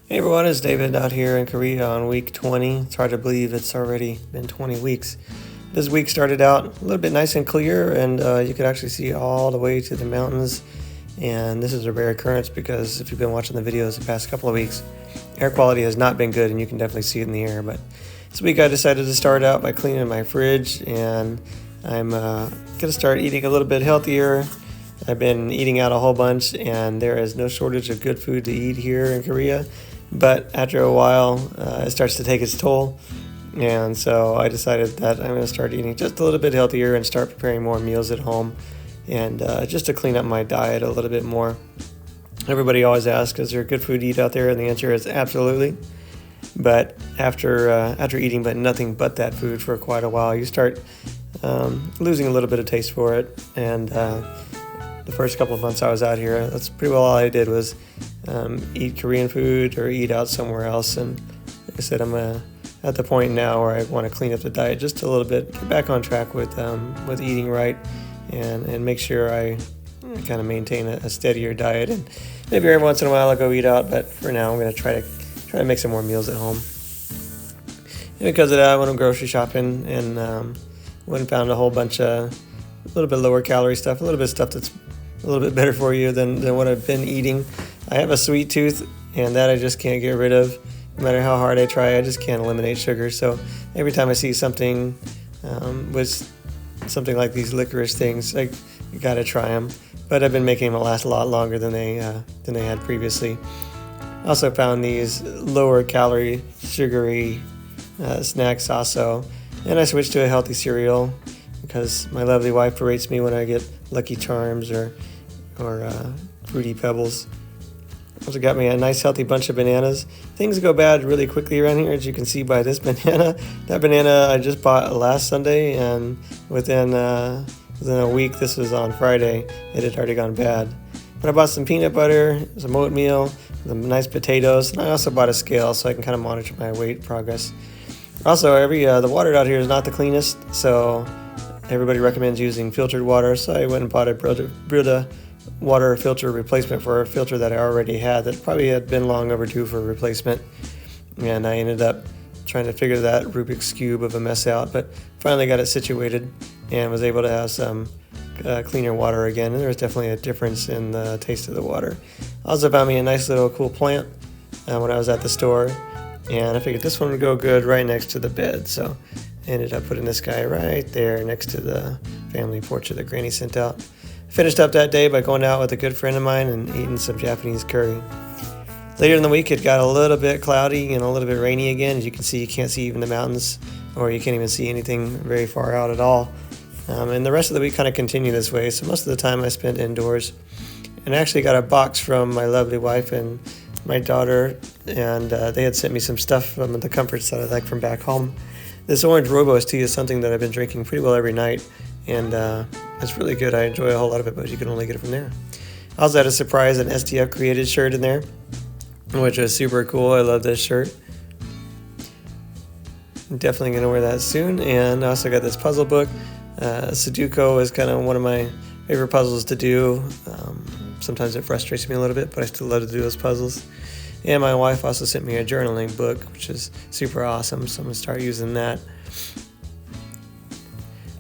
Hey everyone, it's David out here in Korea on week 20. It's hard to believe it's already been 20 weeks. This week started out a little bit nice and clear, and you could actually see all the way to the mountains. And this is a rare occurrence because if you've been watching the videos the past couple of weeks, air quality has not been good, and you can definitely see it in the air. But this week I decided to start out by cleaning my fridge, and I'm going to start eating a little bit healthier. I've been eating out a whole bunch, and there is no shortage of good food to eat here in Korea. But after a while, it starts to take its toll. And so I decided that I'm going to start eating just a little bit healthier and start preparing more meals at home, and just to clean up my diet a little bit more. Everybody always asks, is there good food to eat out there? And the answer is absolutely. But after eating but nothing but that food for quite a while, you start losing a little bit of taste for it. And the first couple of months I was out here, that's pretty well all I did was eat Korean food or eat out somewhere else. And like I said, I'm at the point now where I want to clean up the diet just a little bit, get back on track with eating right, and make sure I kind of maintain a steadier diet. And maybe every once in a while I'll go eat out, but for now I'm going to try to make some more meals at home. And because of that, I went grocery shopping and went and found a whole bunch of a little bit lower calorie stuff, a little bit of stuff that's a little bit better for you than what I've been eating. I have a sweet tooth, and that I just can't get rid of. No matter how hard I try, I just can't eliminate sugar. So every time I see something with something like these licorice things, you got to try them. But I've been making them last a lot longer than they had previously. I also found these lower calorie, sugary snacks also, and I switched to a healthy cereal because my lovely wife berates me when I get Lucky Charms or Fruity Pebbles. Also got me a nice healthy bunch of bananas. Things go bad really quickly around here, as you can see by this banana. That banana I just bought last Sunday, and within a week, this was on Friday, it had already gone bad. But I bought some peanut butter, some oatmeal, some nice potatoes, and I also bought a scale so I can kind of monitor my weight progress. Also, the water out here is not the cleanest, so everybody recommends using filtered water, so I went and bought a Brita water filter replacement for a filter that I already had that probably had been long overdue for replacement. And I ended up trying to figure that Rubik's Cube of a mess out, but finally got it situated and was able to have some cleaner water again, and there was definitely a difference in the taste of the water. I also found me a nice little cool plant when I was at the store, and I figured this one would go good right next to the bed, so I ended up putting this guy right there next to the family portrait that Granny sent out. Finished up that day by going out with a good friend of mine and eating some Japanese curry. Later in the week, it got a little bit cloudy and a little bit rainy again. As you can see, you can't see even the mountains, or you can't even see anything very far out at all. And the rest of the week kind of continued this way, so most of the time I spent indoors. And I actually got a box from my lovely wife and my daughter, and they had sent me some stuff from the comforts that I like from back home. This orange rooibos tea is something that I've been drinking pretty well every night, and it's really good. I enjoy a whole lot of it, but you can only get it from there. I also had a surprise, an STF created shirt in there, which was super cool. I love this shirt. I'm definitely going to wear that soon. And I also got this puzzle book. Sudoku is kind of one of my favorite puzzles to do. Sometimes it frustrates me a little bit, but I still love to do those puzzles. And my wife also sent me a journaling book, which is super awesome, so I'm going to start using that.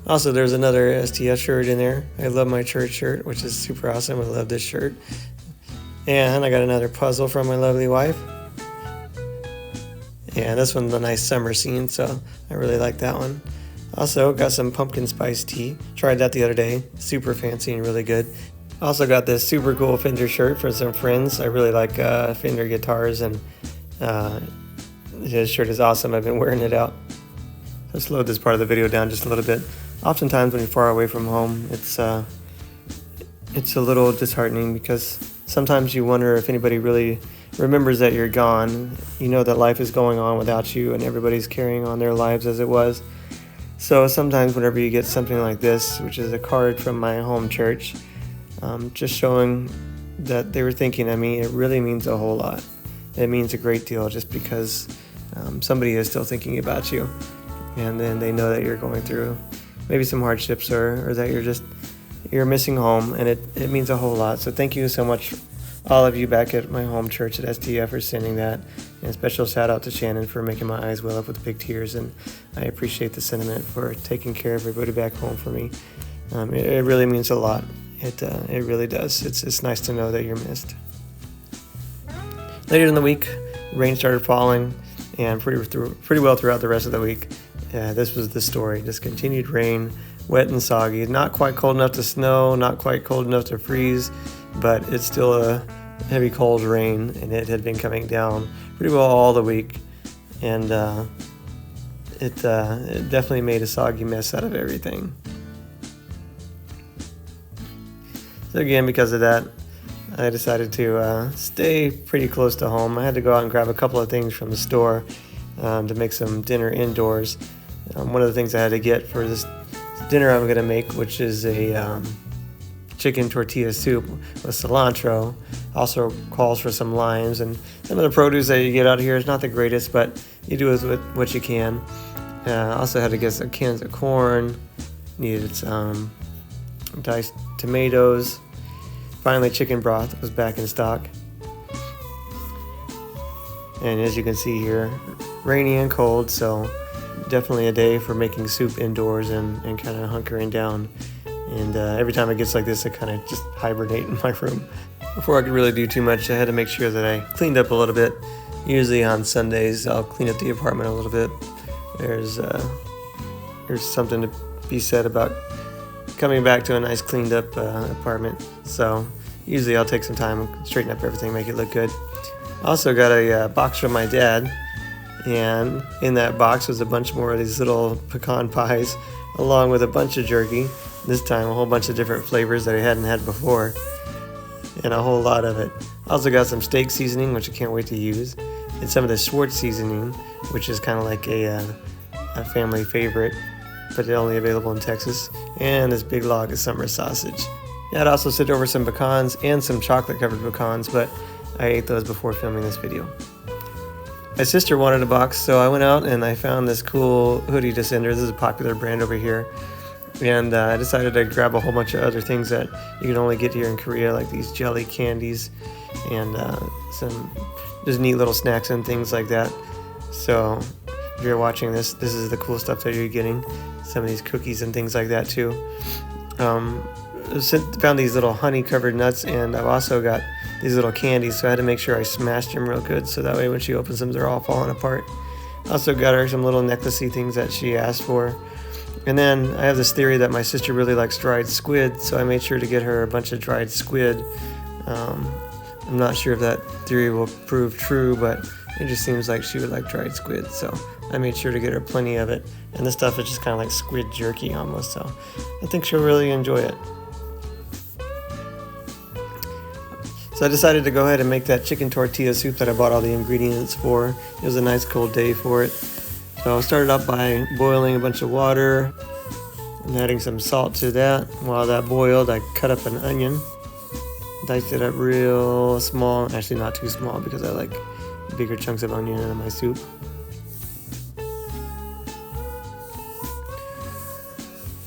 Also, there's another STF shirt in there. I love my church shirt, which is super awesome. I love this shirt. And I got another puzzle from my lovely wife. And this one's a nice summer scene, so I really like that one. Also, got some pumpkin spice tea. Tried that the other day. Super fancy and really good. Also got this super cool Fender shirt for some friends. I really like Fender guitars, and his shirt is awesome. I've been wearing it out. Let's slow this part of the video down just a little bit. Oftentimes when you're far away from home, it's a little disheartening because sometimes you wonder if anybody really remembers that you're gone. You know that life is going on without you, and everybody's carrying on their lives as it was. So sometimes whenever you get something like this, which is a card from my home church, just showing that they were thinking of me, it really means a whole lot. It means a great deal just because somebody is still thinking about you, and then they know that you're going through maybe some hardships or that you're missing home, and it means a whole lot. So thank you so much all of you back at my home church at STF for sending that. And a special shout out to Shannon for making my eyes well up with big tears. And I appreciate the sentiment for taking care of everybody back home for me. It really means a lot. It really does. It's nice to know that you're missed. Later in the week, rain started falling, and pretty well throughout the rest of the week. This was the story. Just continued rain, wet and soggy. Not quite cold enough to snow, not quite cold enough to freeze, but it's still a heavy cold rain, and it had been coming down pretty well all the week. And it definitely made a soggy mess out of everything. So again, because of that, I decided to stay pretty close to home. I had to go out and grab a couple of things from the store to make some dinner indoors. One of the things I had to get for this dinner I'm going to make, which is a chicken tortilla soup with cilantro, also calls for some limes, and some of the produce that you get out here is not the greatest, but you do with what you can. Also had to get some cans of corn, needed some diced tomatoes. Finally, chicken broth was back in stock. And as you can see here, rainy and cold, so definitely a day for making soup indoors and kind of hunkering down. And every time it gets like this, I kind of just hibernate in my room. Before I could really do too much, I had to make sure that I cleaned up a little bit. Usually on Sundays, I'll clean up the apartment a little bit. There's something to be said about coming back to a nice cleaned up apartment. So usually I'll take some time and straighten up everything, make it look good. Also got a box from my dad, and in that box was a bunch more of these little pecan pies along with a bunch of jerky. This time a whole bunch of different flavors that I hadn't had before, and a whole lot of it. Also got some steak seasoning, which I can't wait to use, and some of the Schwartz seasoning, which is kind of like a family favorite, but it's only available in Texas, and this big log of summer sausage. Yeah, I'd also sent over some pecans and some chocolate covered pecans, but I ate those before filming this video. My sister wanted a box, so I went out and I found this cool hoodie descender. This is a popular brand over here. And I decided to grab a whole bunch of other things that you can only get here in Korea, like these jelly candies and some just neat little snacks and things like that. So if you're watching this, this is the cool stuff that you're getting. Some of these cookies and things like that too. Found these little honey covered nuts, and I've also got these little candies, so I had to make sure I smashed them real good so that way when she opens them they're all falling apart. Also got her some little necklacey things that she asked for. And then I have this theory that my sister really likes dried squid, so I made sure to get her a bunch of dried squid. I'm not sure if that theory will prove true, but it just seems like she would like dried squid, so I made sure to get her plenty of it. And this stuff is just kind of like squid jerky almost, so I think she'll really enjoy it. So I decided to go ahead and make that chicken tortilla soup that I bought all the ingredients for. It was a nice cold day for it. So I started up by boiling a bunch of water and adding some salt to that. While that boiled, I cut up an onion, diced it up real small, actually not too small because I like bigger chunks of onion in my soup.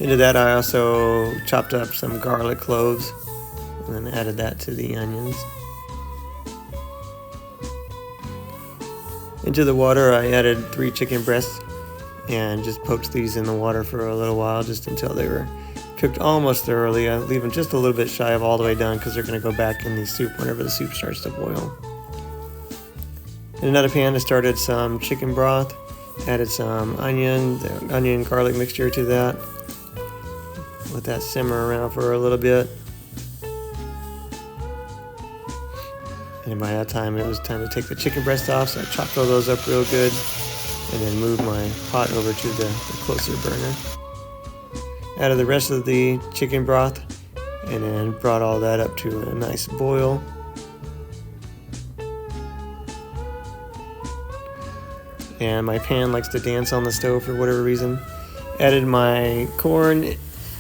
Into that I also chopped up some garlic cloves and then added that to the onions. Into the water I added 3 chicken breasts and just poached these in the water for a little while, just until they were cooked almost thoroughly. I leave them just a little bit shy of all the way done because they're going to go back in the soup whenever the soup starts to boil. In another pan I started some chicken broth, added some onion garlic mixture to that. Let that simmer around for a little bit. And by that time, it was time to take the chicken breast off, so I chopped all those up real good, and then moved my pot over to the closer burner. Added the rest of the chicken broth, and then brought all that up to a nice boil. And my pan likes to dance on the stove for whatever reason. Added my corn,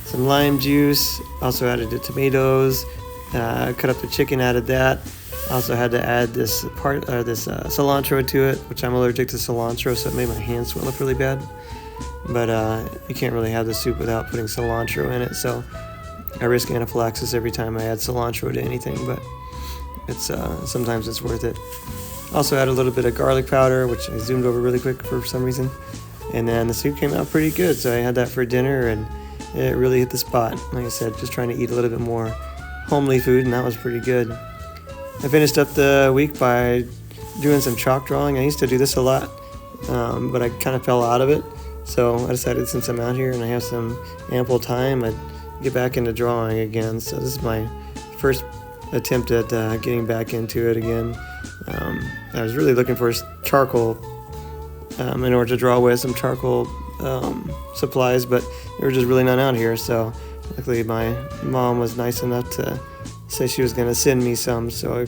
some lime juice, also added the tomatoes, cut up the chicken, added that. Also had to add this cilantro to it, which I'm allergic to cilantro, so it made my hands swell up really bad. But you can't really have the soup without putting cilantro in it, so I risk anaphylaxis every time I add cilantro to anything. But It's sometimes it's worth it. Also add a little bit of garlic powder, which I zoomed over really quick for some reason. And then the soup came out pretty good, so I had that for dinner, and it really hit the spot. Like I said, just trying to eat a little bit more homely food, and that was pretty good. I finished up the week by doing some chalk drawing. I used to do this a lot, but I kind of fell out of it. So I decided, since I'm out here and I have some ample time, I'd get back into drawing again. So this is my first attempt at getting back into it again. I was really looking for charcoal in order to draw with, some charcoal supplies, but they were just really not out here. So luckily my mom was nice enough to say she was going to send me some, so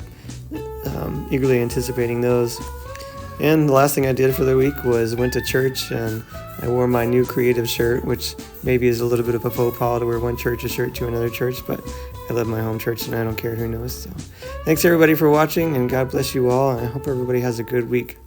I'm eagerly anticipating those. And the last thing I did for the week was went to church, and I wore my new creative shirt, which maybe is a little bit of a faux pas to wear one church's shirt to another church, but I love my home church and I don't care who knows. So thanks everybody for watching, and God bless you all, and I hope everybody has a good week.